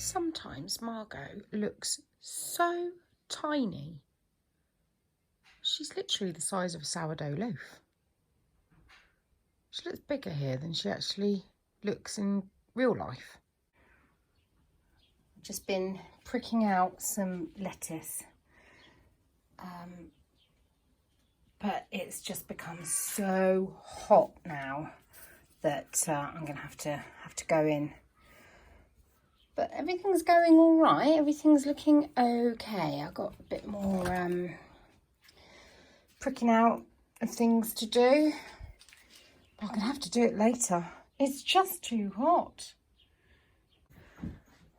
Sometimes Margot looks so tiny. She's literally the size of a sourdough loaf. She looks bigger here than she actually looks in real life. Just been pricking out some lettuce. But it's just become so hot now that I'm going to have to go in. But everything's going all right. Everything's looking okay. I've got a bit more pricking out of things to do. I'm going to have to do it later. It's just too hot.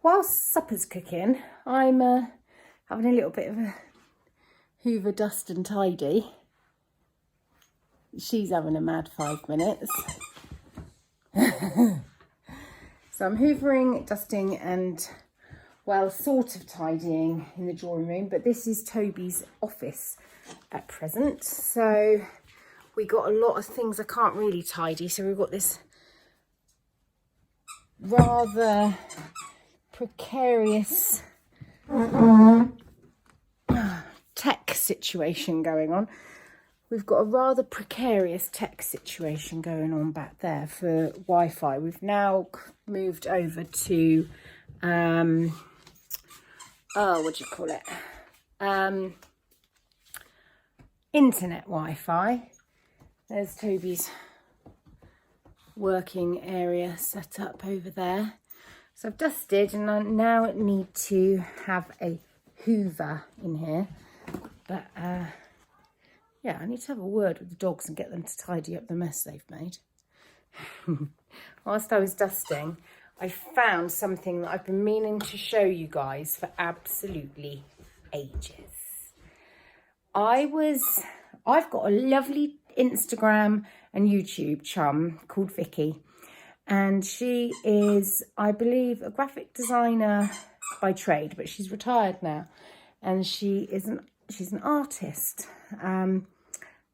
Whilst supper's cooking, I'm having a little bit of a hoover, dust and tidy. She's having a mad 5 minutes. So I'm hoovering, dusting and, well, sort of tidying in the drawing room. But this is Toby's office at present. So we got a lot of things I can't really tidy. So we've got this rather precarious tech situation going on. We've got a rather precarious tech situation going on back there for Wi-Fi. We've now moved over to, what do you call it? Internet Wi-Fi. There's Toby's working area set up over there. So I've dusted and I now need to have a hoover in here. But, yeah, I need to have a word with the dogs and get them to tidy up the mess they've made. Whilst I was dusting, I found something that I've been meaning to show you guys for absolutely ages. I've got a lovely Instagram and YouTube chum called Vicky. And she is, I believe, a graphic designer by trade, but she's retired now. And she's an artist.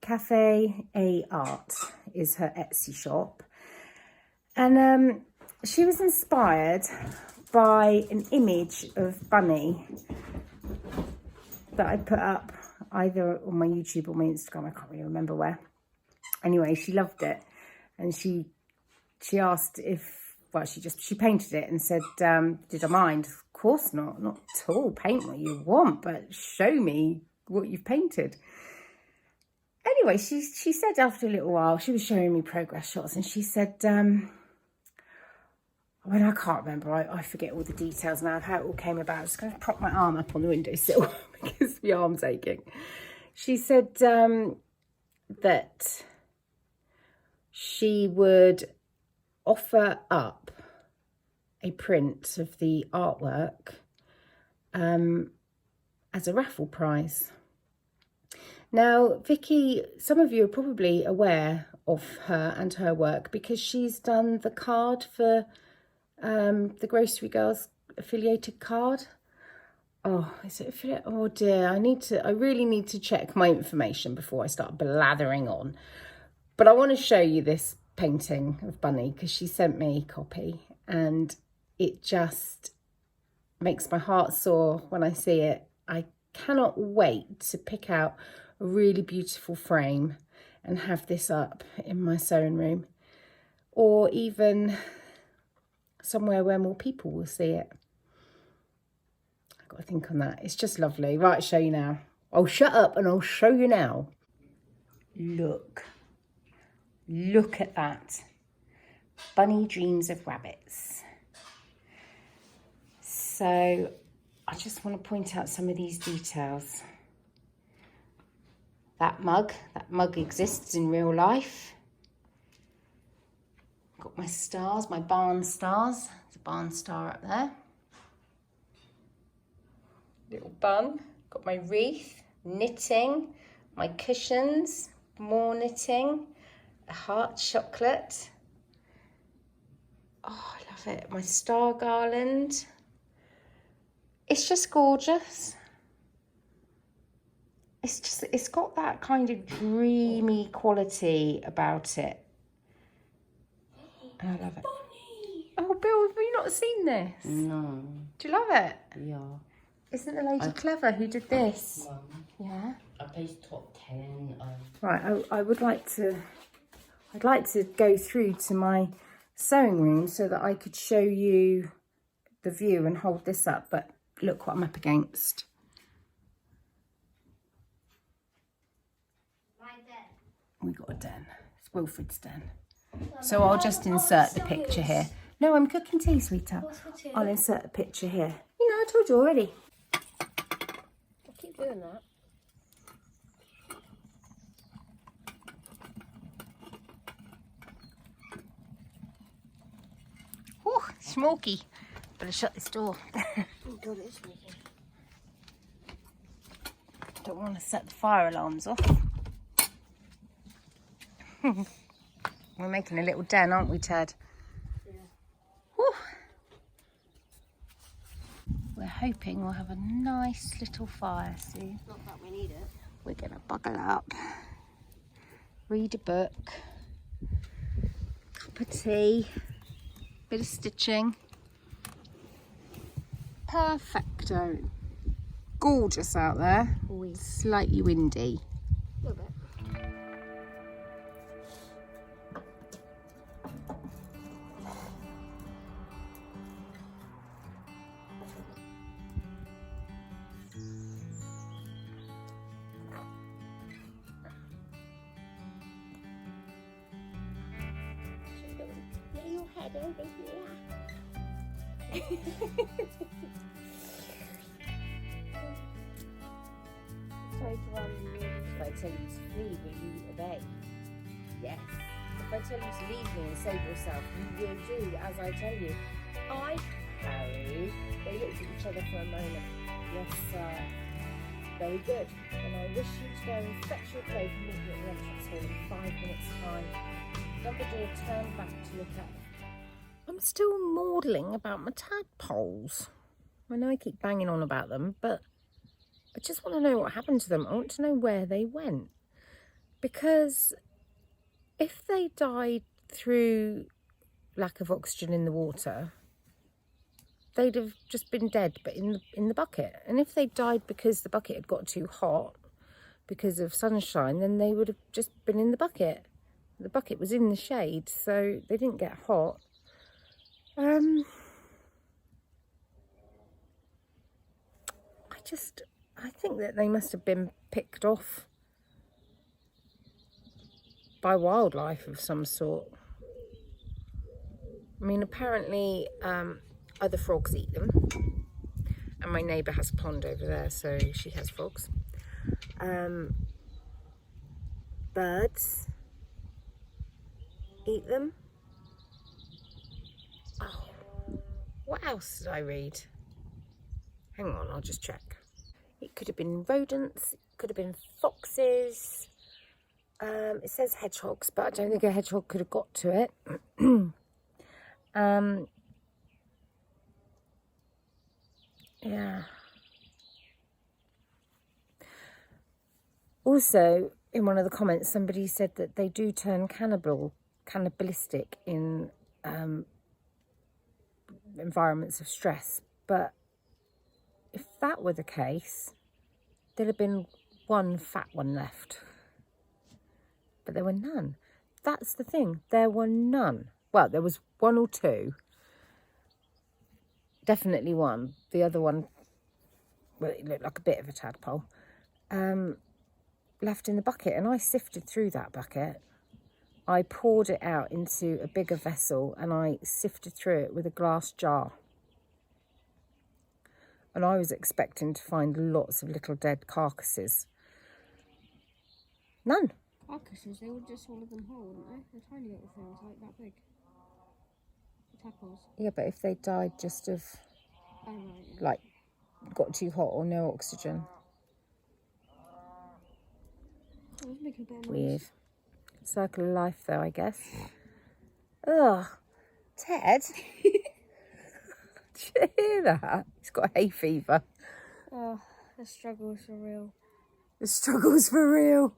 Cafe A Art is her Etsy shop. And she was inspired by an image of Bunny that I put up either on my YouTube or my Instagram. I can't really remember where. Anyway, she loved it. And she asked if, well, she painted it and said, did I mind? Of course not at all. Paint what you want, but show me what you've painted. Anyway, she said after a little while, she was showing me progress shots and she said, I can't remember, I forget all the details now of how it all came about. I'm just going to prop my arm up on the windowsill because my arm's aching. She said that she would offer up a print of the artwork as a raffle prize. Now, Vicky, some of you are probably aware of her and her work because she's done the card for the Grocery Girls affiliated card. Oh, is it affiliate? Oh dear, I really need to check my information before I start blathering on. But I want to show you this painting of Bunny because she sent me a copy and it just makes my heart soar when I see it. I cannot wait to pick out a really beautiful frame and have this up in my sewing room or even somewhere where more people will see it. I've got to think on that. It's just lovely. Right, I'll show you now. I'll shut up and I'll show you now. Look at that. Bunny dreams of rabbits. So I just want to point out some of these details. That mug exists in real life. Got my stars, my barn stars. There's a barn star up there. Little bun. Got my wreath, knitting, my cushions, more knitting, a heart chocolate. Oh, I love it. My star garland. It's just gorgeous. It's got that kind of dreamy quality about it. And I love it. Bunny. Oh, Bill, have you not seen this? No. Do you love it? Yeah. Isn't the lady clever who did this? Mum, Yeah. I placed top 10. Right, I would like to, I'd like to go through to my sewing room so that I could show you the view and hold this up, but look what I'm up against. We got a den. It's Wilfred's den. So I'll just insert the picture here. No, I'm cooking tea, sweetheart. I'll insert a picture here. You know, I told you already. I keep doing that. Oh, smoky. Better shut this door. Oh god, it is smoky. Don't want to set the fire alarms off. We're making a little den, aren't we, Ted? Yeah. Whew. We're hoping we'll have a nice little fire soon. Not that we need it. We're going to buckle up, read a book, cup of tea, bit of stitching. Perfecto. Gorgeous out there. Oui. Slightly windy. A little bit. Lay your head over here. Sorry to run you. If I tell you to flee, will you obey? Yes. If I tell you to leave me and save yourself, you will do as I tell you. I, Harry. They looked at each other for a moment. Yes, sir. Very good. And I wish you to go and fetch your clothes and meet me at the entrance hall in 5 minutes' time. Dumbledore turned back to look at them. I'm still maudling about my tadpoles. I know I keep banging on about them, but I just want to know what happened to them. I want to know where they went. Because if they died through lack of oxygen in the water, they'd have just been dead, but in the bucket. And if they died because the bucket had got too hot because of sunshine, then they would have just been in the bucket. The bucket was in the shade, so they didn't get hot. I think that they must have been picked off by wildlife of some sort. I mean, apparently other frogs eat them. And my neighbour has a pond over there, so she has frogs. Birds eat them. Oh, what else did I read? Hang on, I'll just check. It could have been rodents, it could have been foxes. It says hedgehogs, but I don't think a hedgehog could have got to it. Yeah. Also, in one of the comments, somebody said that they do turn cannibalistic in environments of stress. But if that were the case, there'd have been one fat one left. But there were none. That's the thing. There were none. Well, there was one or two. Definitely one. The other one, well, it looked like a bit of a tadpole, left in the bucket. And I sifted through that bucket. I poured it out into a bigger vessel and I sifted through it with a glass jar. And I was expecting to find lots of little dead carcasses. None. Carcasses, they would just swallow them whole, wouldn't they? They're tiny little things, like that big. The tadpoles. Yeah, but if they died just of, Oh, right, yeah. like, got too hot or no oxygen. I was making a bit of noise. Weird. Circle of life, though, I guess. Ugh. Ted? Did you hear that? He's got hay fever. Oh, the struggles are real. The struggle's for real.